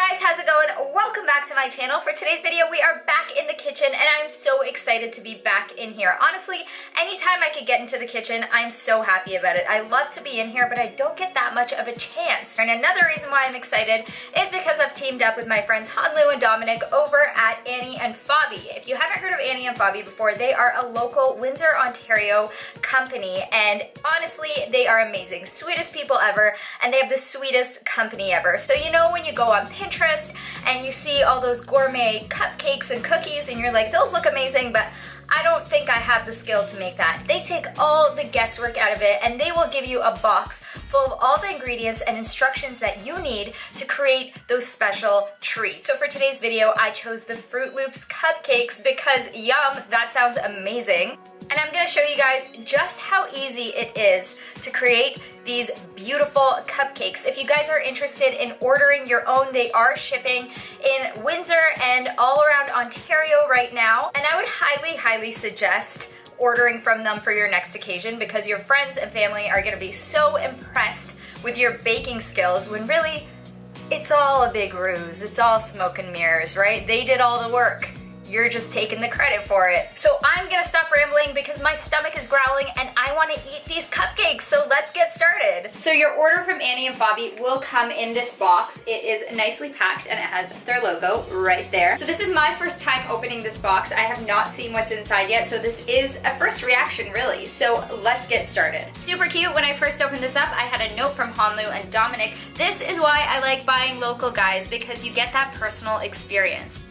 guys, how's it going? Welcome back to my channel. For today's video, we are back in the kitchen and I'm so excited to be back in here. Honestly, anytime I could get into the kitchen, I'm so happy about it. I love to be in here, but I don't get that much of a chance. And another reason why I'm excited is because I've teamed up with my friends Hanlu and Dominic over at ani&fabi. If you haven't heard of ani&fabi before, they are a local Windsor, Ontario company, and honestly, they are amazing. Sweetest people ever, and they have the sweetest company ever. So you know when you go on Pinterest and you see all those gourmet cupcakes and cookies and you're like, those look amazing, but I don't think I have the skill to make that. They take all the guesswork out of it and they will give you a box full of all the ingredients and instructions that you need to create those special treats. So for today's video, I chose the Froot Loops cupcakes because yum, that sounds amazing. And I'm gonna show you guys just how easy it is to create these beautiful cupcakes. If you guys are interested in ordering your own, they are shipping in Windsor and all around Ontario right now. And I would highly suggest ordering from them for your next occasion because your friends and family are gonna be so impressed with your baking skills when really it's all a big ruse. It's all smoke and mirrors, right? They did all the work. You're just taking the credit for it. So I'm gonna stop rambling because my stomach is growling and I wanna eat these cupcakes, so let's get started. So your order from ani&fabi will come in this box. It is nicely packed and it has their logo right there. So this is my first time opening this box. I have not seen what's inside yet, so this is a first reaction really. So let's get started. Super cute. When I first opened this up, I had a note from Hanlu and Dominic. This is why I like buying local, guys, because you get that personal experience.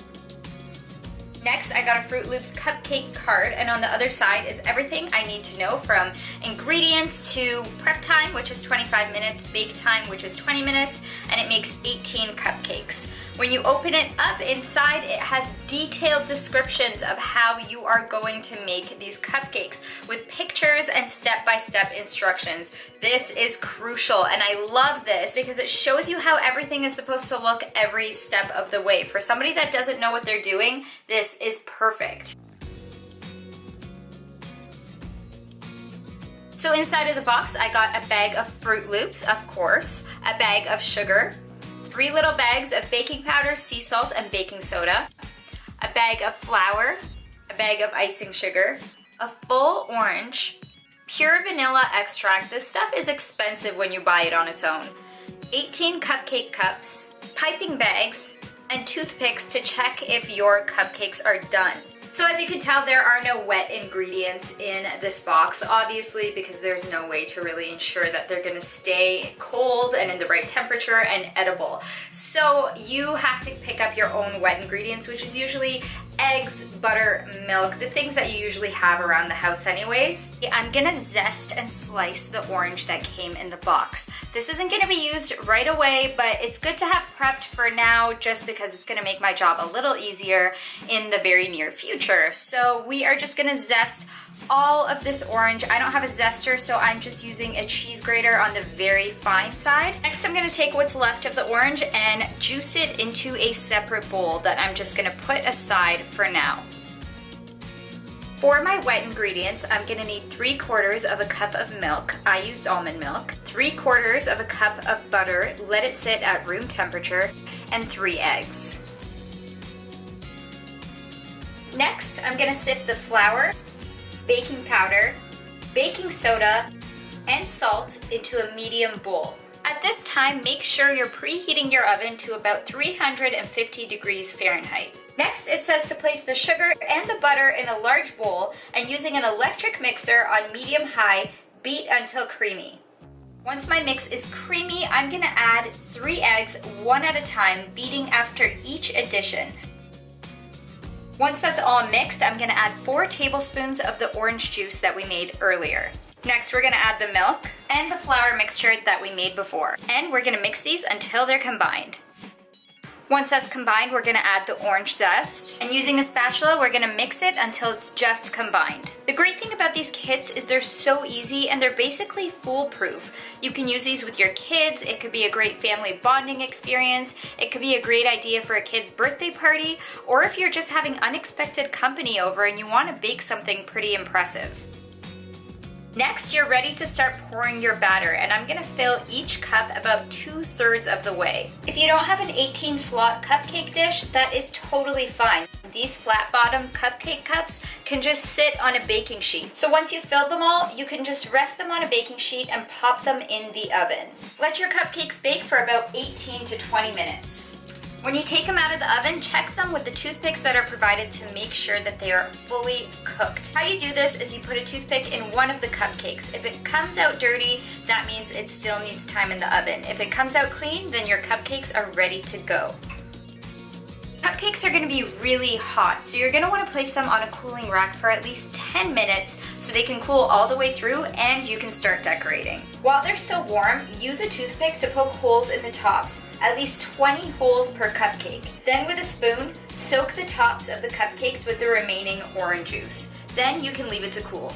Next, I got a Froot Loops cupcake card, and on the other side is everything I need to know from ingredients to prep time, which is 25 minutes, bake time, which is 20 minutes, and it makes 18 cupcakes. When you open it up, inside it has detailed descriptions of how you are going to make these cupcakes with pictures and step-by-step instructions. This is crucial, and I love this because it shows you how everything is supposed to look every step of the way. For somebody that doesn't know what they're doing, this is perfect. So inside of the box, I got a bag of Froot Loops, of course, a bag of sugar, 3 little bags of baking powder, sea salt, and baking soda, a bag of flour, a bag of icing sugar, a full orange, pure vanilla extract. This stuff is expensive when you buy it on its own, 18 cupcake cups, piping bags, and toothpicks to check if your cupcakes are done. So as you can tell, there are no wet ingredients in this box, obviously, because there's no way to really ensure that they're gonna stay cold and in the right temperature and edible. So you have to pick up your own wet ingredients, which is usually eggs, butter, milk, the things that you usually have around the house anyways. I'm gonna zest and slice the orange that came in the box. This isn't gonna be used right away, but it's good to have prepped for now just because it's gonna make my job a little easier in the very near future. So we are just gonna zest all of this orange. I don't have a zester, so I'm just using a cheese grater on the very fine side. Next, I'm gonna take what's left of the orange and juice it into a separate bowl that I'm just gonna put aside for now. For my wet ingredients, I'm gonna need 3/4 of a cup of milk. I used almond milk. 3/4 of a cup of butter. Let it sit at room temperature, and 3 eggs. Next, I'm gonna sift the flour, baking powder, baking soda, and salt into a medium bowl. At this time, make sure you're preheating your oven to about 350 degrees Fahrenheit. Next, it says to place the sugar and the butter in a large bowl and using an electric mixer on medium-high, beat until creamy. Once my mix is creamy, I'm gonna add 3 eggs, one at a time, beating after each addition. Once that's all mixed, I'm gonna add 4 tablespoons of the orange juice that we made earlier. Next, we're gonna add the milk and the flour mixture that we made before. And we're gonna mix these until they're combined. Once that's combined, we're gonna add the orange zest. And using a spatula, we're gonna mix it until it's just combined. The great thing about these kits is they're so easy and they're basically foolproof. You can use these with your kids. It could be a great family bonding experience. It could be a great idea for a kid's birthday party, or if you're just having unexpected company over and you wanna bake something pretty impressive. Next, you're ready to start pouring your batter, and I'm gonna fill each cup about 2/3 of the way. If you don't have an 18-slot cupcake dish, that is totally fine. These flat-bottom cupcake cups can just sit on a baking sheet. So once you've filled them all, you can just rest them on a baking sheet and pop them in the oven. Let your cupcakes bake for about 18 to 20 minutes. When you take them out of the oven, check them with the toothpicks that are provided to make sure that they are fully cooked. How you do this is you put a toothpick in one of the cupcakes. If it comes out dirty, that means it still needs time in the oven. If it comes out clean, then your cupcakes are ready to go. Cupcakes are gonna be really hot, so you're gonna wanna place them on a cooling rack for at least 10 minutes so they can cool all the way through and you can start decorating. While they're still warm, use a toothpick to poke holes in the tops, at least 20 holes per cupcake. Then with a spoon, soak the tops of the cupcakes with the remaining orange juice. Then you can leave it to cool.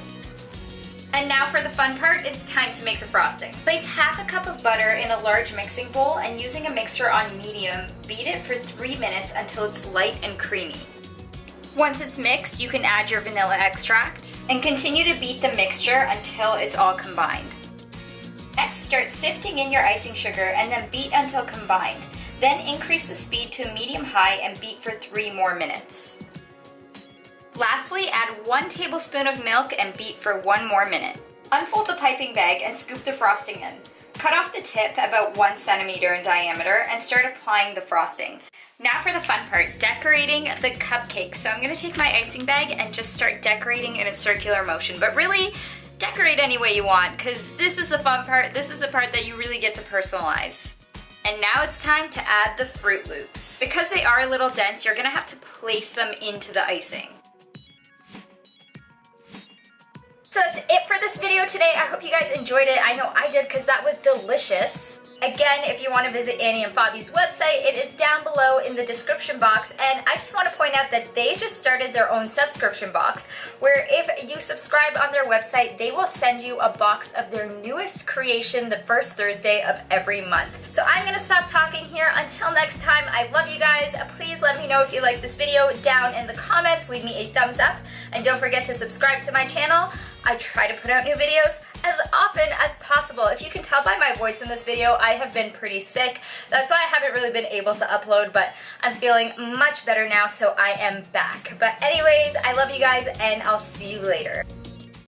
And now for the fun part, it's time to make the frosting. Place half a cup of butter in a large mixing bowl and using a mixer on medium, beat it for 3 minutes until it's light and creamy. Once it's mixed, you can add your vanilla extract and continue to beat the mixture until it's all combined. Next, start sifting in your icing sugar and then beat until combined. Then increase the speed to medium-high and beat for 3 more minutes. Lastly, add 1 tablespoon of milk and beat for 1 more minute. Unfold the piping bag and scoop the frosting in. Cut off the tip about 1 centimeter in diameter and start applying the frosting. Now for the fun part, decorating the cupcakes. So I'm gonna take my icing bag and just start decorating in a circular motion, but really decorate any way you want, because this is the fun part. This is the part that you really get to personalize. And now it's time to add the Froot Loops. Because they are a little dense, you're gonna have to place them into the icing. So that's it for this video today. I hope you guys enjoyed it. I know I did because that was delicious. Again, if you want to visit ani&fabi's website, it is down below in the description box. And I just want to point out that they just started their own subscription box, where if you subscribe on their website, they will send you a box of their newest creation the first Thursday of every month. So I'm going to stop talking here. Until next time, I love you guys. Please let me know if you like this video down in the comments. Leave me a thumbs up. And don't forget to subscribe to my channel. I try to put out new videos as often as possible. If you can tell by my voice in this video, I have been pretty sick. That's why I haven't really been able to upload, but I'm feeling much better now, so I am back. But anyways, I love you guys, and I'll see you later.